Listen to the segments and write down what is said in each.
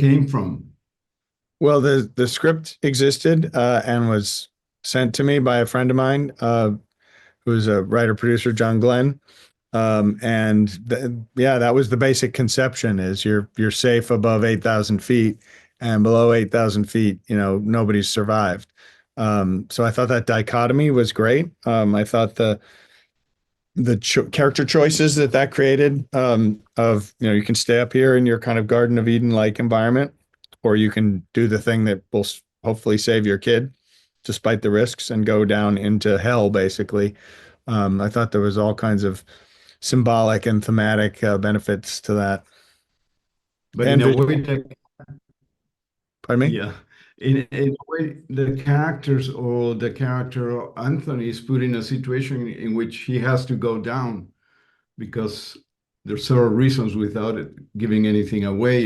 came from? Well, the script existed and was sent to me by a friend of mine who's a writer producer, John Glenn. And yeah, that was the basic conception: is you're safe above 8,000 feet, and below 8,000 feet, nobody's survived. So I thought that dichotomy was great. I thought the character choices that created, of you can stay up here in your kind of Garden of Eden like environment, or you can do the thing that will hopefully save your kid despite the risks and go down into hell basically. I thought there was all kinds of symbolic and thematic benefits to that, But in and a way visual. that, Pardon me. yeah, in a way, the characters or the character of Anthony is put in a situation in which he has to go down because there's several reasons without it giving anything away.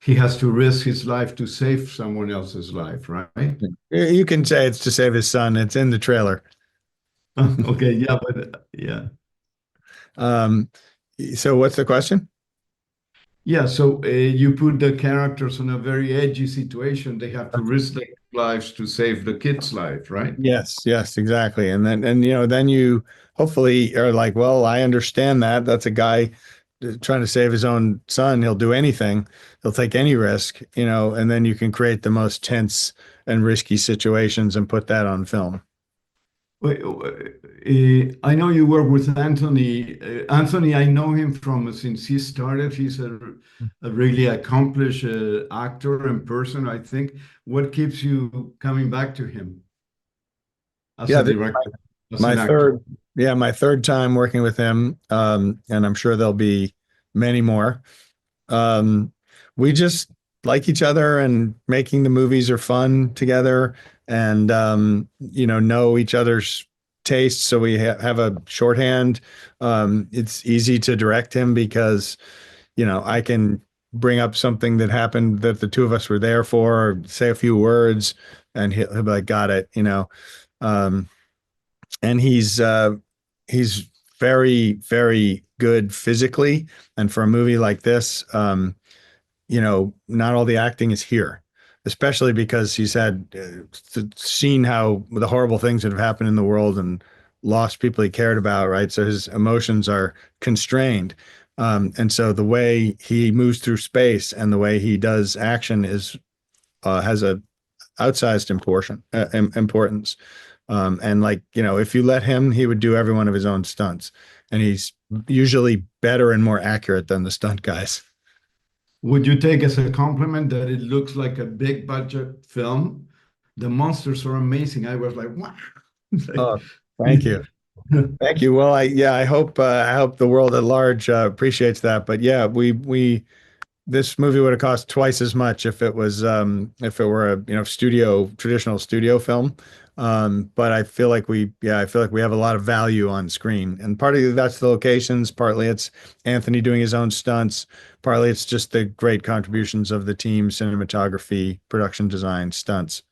He has to risk his life to save someone else's life, right? You can say it's to save his son. It's in the trailer. Okay, yeah, but yeah. Um, so what's the question? Yeah, so you put the characters in a very edgy situation. They have to risk their lives to save the kid's life, right? Yes, yes, exactly. And then you hopefully are like, well, I understand that. That's a guy trying to save his own son. He'll do anything. He'll take any risk, and then you can create the most tense and risky situations and put that on film. Wait, I know you work with Anthony. Anthony, I know him from since he started. He's a really accomplished actor and person, I think. What keeps you coming back to him as Yeah, a this director, as my an actor? third, yeah, my third time working with him. And I'm sure there'll be many more. Um, we just like each other, and making the movies are fun together, and know each other's tastes. So we have a shorthand. It's easy to direct him because, I can bring up something that happened that the two of us were there for, or say a few words, and he'll be like, got it, Um, and he's very, very good physically. And for a movie like this, not all the acting is here, especially because he's had seen how the horrible things that have happened in the world and lost people he cared about, right? So his emotions are constrained. And so the way he moves through space and the way he does action has a outsized importance. And like, if you let him, he would do every one of his own stunts. And he's usually better and more accurate than the stunt guys. Would you take as a compliment that it looks like a big budget film? The monsters are amazing. I was like, wow. It's like, Oh, thank you. Thank you. Well, I hope the world at large appreciates that. But yeah, we this movie would have cost twice as much if it were a traditional studio film. But I feel like we have a lot of value on screen, and partly that's the locations, partly it's Anthony doing his own stunts, partly it's just the great contributions of the team, cinematography, production design, stunts.